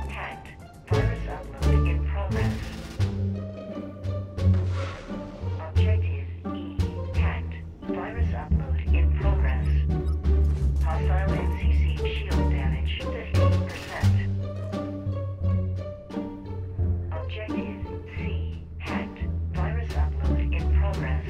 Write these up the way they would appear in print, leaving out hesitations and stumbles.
hacked. Virus upload in progress. Objective E hacked. Virus upload in progress. Hostile NCC shield damage 50%. Objective C hacked. Virus upload in progress.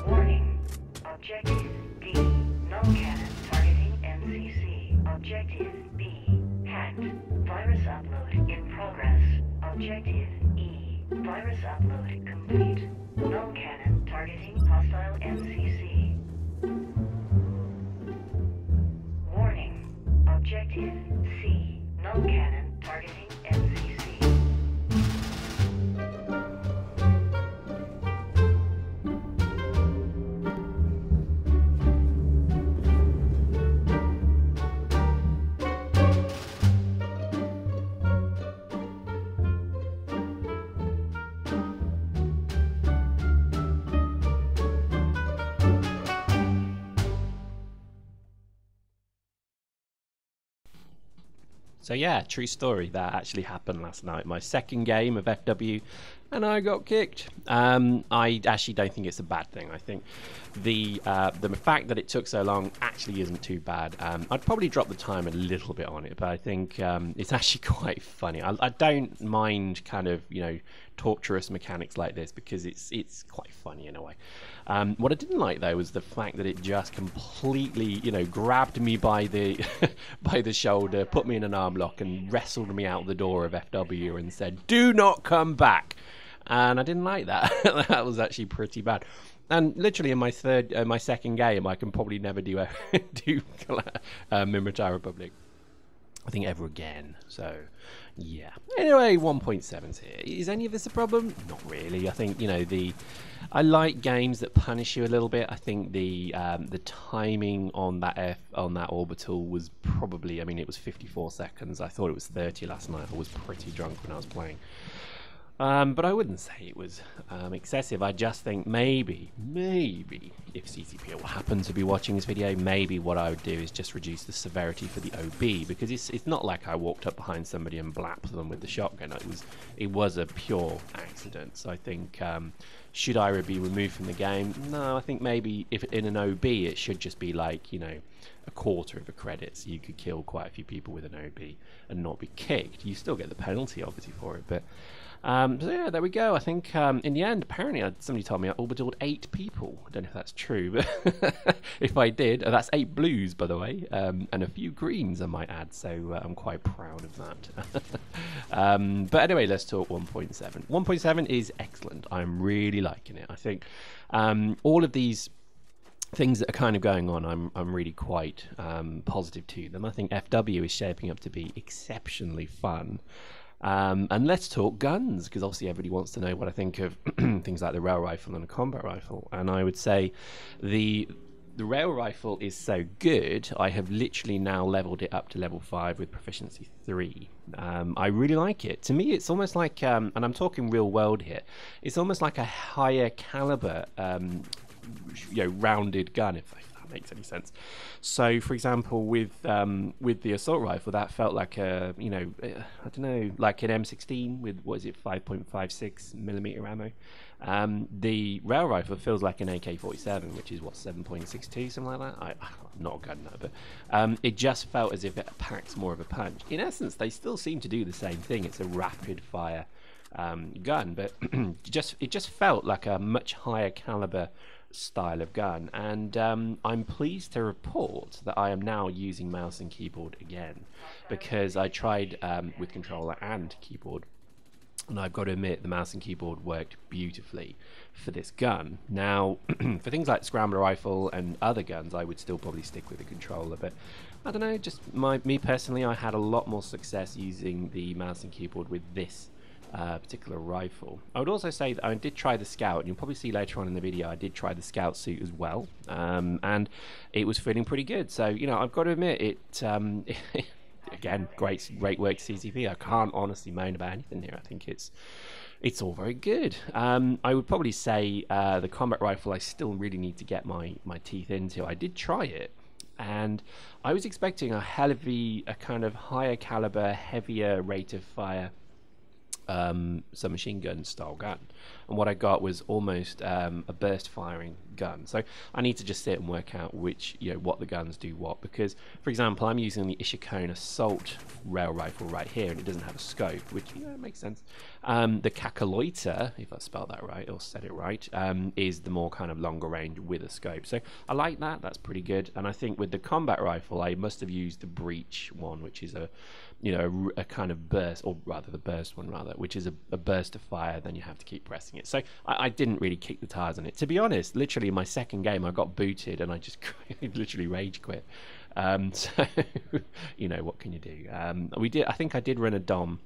Warning. Objective D. Null cannon targeting NCC. Objective B. Hacked. Virus upload in progress. Objective E. Virus upload complete. Null cannon targeting hostile NCC. Warning. Objective C. Null cannon targeting NCC. So yeah, true story. That actually happened last night. My second game of FW, and I got kicked. I actually don't think it's a bad thing. I think the fact that it took so long actually isn't too bad. I'd probably drop the time a little bit on it, but I think it's actually quite funny. I don't mind kind of, you know, torturous mechanics like this because it's quite funny in a way. What I didn't like though was the fact that it just completely, you know, grabbed me by the by the shoulder, put me in an arm lock, and wrestled me out the door of FW and said, "Do not come back." And I didn't like that. That was actually pretty bad. And literally in my second game, I can probably never do Minmatar Republic, I think, ever again. So yeah. Anyway, 1.7's here. Is any of this a problem? Not really. I think, you know, I like games that punish you a little bit. I think the timing on that orbital was probably, I mean, it was 54 seconds. I thought it was 30 last night. I was pretty drunk when I was playing. But I wouldn't say it was excessive. I just think maybe if CCP will happen to be watching this video, maybe what I would do is just reduce the severity for the OB, because it's not like I walked up behind somebody and blapped them with the shotgun. It was a pure accident. So I think should I be removed from the game? No, I think maybe if in an OB it should just be like, you know, a quarter of a credit, so you could kill quite a few people with an OB and not be kicked. You still get the penalty obviously for it, but so yeah, there we go. I think in the end, apparently somebody told me I orbitaled 8 people. I don't know if that's true, but if I did, that's 8 blues, by the way, and a few greens, I might add, so I'm quite proud of that. But anyway, let's talk 1.7. 1.7 is excellent. I'm really liking it. I think all of these things that are kind of going on, I'm really quite positive to them. I think FW is shaping up to be exceptionally fun. And let's talk guns, because obviously everybody wants to know what I think of things like the rail rifle and a combat rifle. And I would say the rail rifle is so good, I have literally now leveled it up to level 5 with proficiency 3. I really like it. To me, it's almost like, and I'm talking real world here, it's almost like a higher caliber, you know, rounded gun, if that makes any sense. So for example, with the assault rifle, that felt like a, you know, I don't know, like an M16 with, what is it, 5.56mm ammo. The rail rifle feels like an AK-47, which is what, 7.62, something like that. I'm not a gun nut, but it just felt as if it packs more of a punch. In essence, they still seem to do the same thing. It's a rapid fire gun, but it just felt like a much higher caliber style of gun. And I'm pleased to report that I am now using mouse and keyboard again, because I tried with controller and keyboard, and I've got to admit the mouse and keyboard worked beautifully for this gun. Now for things like scrambler rifle and other guns, I would still probably stick with the controller, but I don't know, just me personally, I had a lot more success using the mouse and keyboard with this particular rifle. I would also say that I did try the scout, and you'll probably see later on in the video I did try the scout suit as well, and it was feeling pretty good. So I've got to admit it. Again, great work to CCP. I can't honestly moan about anything here. I think it's all very good. I would probably say the combat rifle I still really need to get my teeth into. I did try it, and I was expecting a kind of higher caliber, heavier rate of fire submachine gun style gun, and what I got was almost a burst firing gun. So I need to just sit and work out which what the guns do what, because for example I'm using the Ishikone assault rail rifle right here, and it doesn't have a scope, which makes sense. The Capsuleer, if I spelled that right or said it right, is the more kind of longer range with a scope. So I like that. That's pretty good. And I think with the combat rifle I must have used the breach one, which is a kind of burst, or rather the burst one rather, which is a burst of fire, then you have to keep pressing it. So I didn't really kick the tires on it, to be honest. Literally in my second game I got booted and I just literally rage quit. So what can you do? I think I did run a dom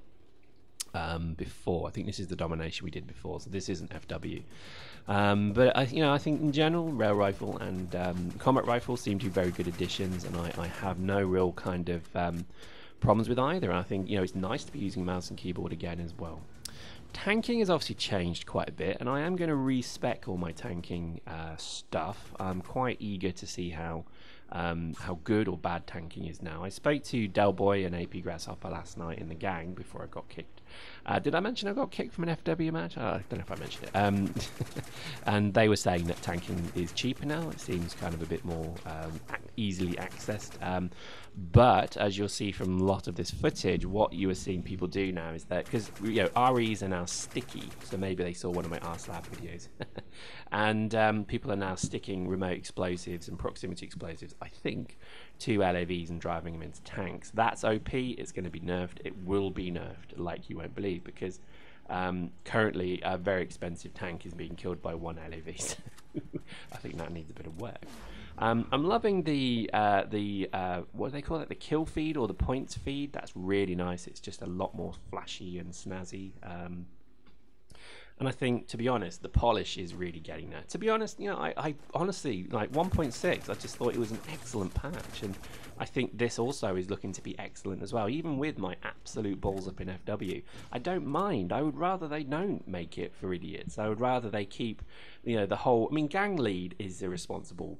before. I think this is the domination we did before, so this isn't FW. But I think in general rail rifle and combat rifle seem to be very good additions, and I have no real kind of problems with either. I think it's nice to be using mouse and keyboard again as well. Tanking has obviously changed quite a bit, and I am going to respec all my tanking stuff. I'm quite eager to see how good or bad tanking is now. I spoke to Delboy and AP Grasshopper last night in the gang before I got kicked. Did I mention I got kicked from an FW match? I don't know if I mentioned it. And they were saying that tanking is cheaper now. It seems kind of a bit more easily accessed. But as you'll see from a lot of this footage, what you are seeing people do now is that, because REs are now sticky, so maybe they saw one of my RSlab videos, and people are now sticking remote explosives and proximity explosives, I think, to LAVs and driving them into tanks. That's OP. It's going to be nerfed. It will be nerfed like you won't believe, because currently a very expensive tank is being killed by one LAV. I think that needs a bit of work. I'm loving the what do they call it, the kill feed or the points feed. That's really nice. It's just a lot more flashy and snazzy, and I think, to be honest, the polish is really getting there. To be honest, I honestly, like 1.6, I just thought it was an excellent patch, and I think this also is looking to be excellent as well. Even with my absolute balls up in FW, I don't mind. I would rather they don't make it for idiots. I would rather they keep, the whole. I mean, gang lead is irresponsible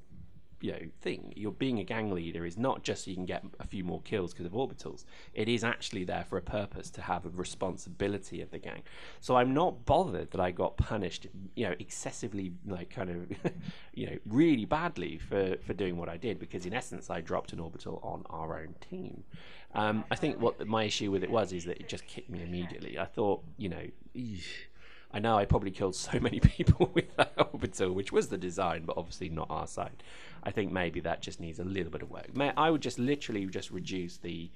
thing. You're being a gang leader is not just so you can get a few more kills because of orbitals. It is actually there for a purpose, to have a responsibility of the gang. So I'm not bothered that I got punished excessively, like kind of really badly for doing what I did, because in essence I dropped an orbital on our own team. I think what my issue with it is that it just kicked me immediately. I thought, I know I probably killed so many people with that orbital, which was the design, but obviously not our side. I think maybe that just needs a little bit of work. I would just literally reduce the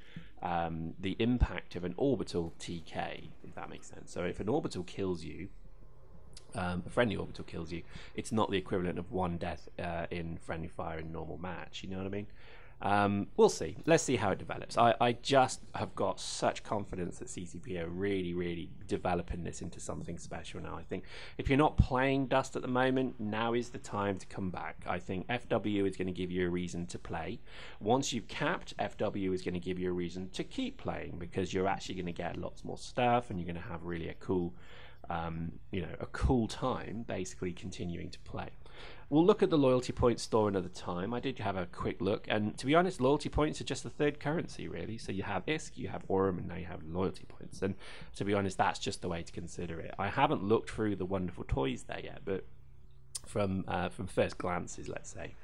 impact of an orbital TK, if that makes sense. So if an orbital kills you, a friendly orbital kills you, it's not the equivalent of one death in friendly fire in normal match. You know what I mean? We'll see. Let's see how it develops. I just have got such confidence that CCP are really, really developing this into something special now. I think if you're not playing Dust at the moment, now is the time to come back. I think FW is going to give you a reason to play. Once you've capped, FW is going to give you a reason to keep playing, because you're actually going to get lots more stuff, and you're going to have really a cool time basically continuing to play. We'll look at the loyalty point store another time. I did have a quick look, and to be honest, loyalty points are just the third currency, really. So you have ISK, you have Aurum, and now you have loyalty points. And to be honest, that's just the way to consider it. I haven't looked through the wonderful toys there yet, but from first glances, let's say,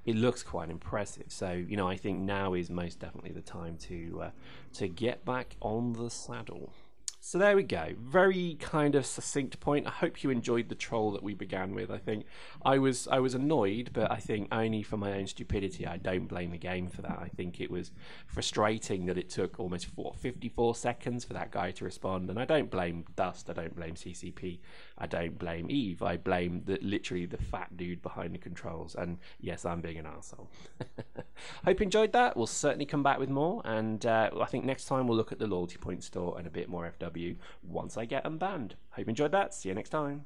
it looks quite impressive. So I think now is most definitely the time to get back on the saddle. So there we go. Very kind of succinct point. I hope you enjoyed the troll that we began with. I think I was annoyed, but I think only for my own stupidity. I don't blame the game for that. I think it was frustrating that it took almost 54 seconds for that guy to respond. And I don't blame Dust. I don't blame CCP. I don't blame Eve. I blame literally the fat dude behind the controls. And yes, I'm being an arsehole. Hope you enjoyed that. We'll certainly come back with more. And I think next time we'll look at the loyalty point store and a bit more FW. SquadW once I get them banned. Hope you enjoyed that. See you next time.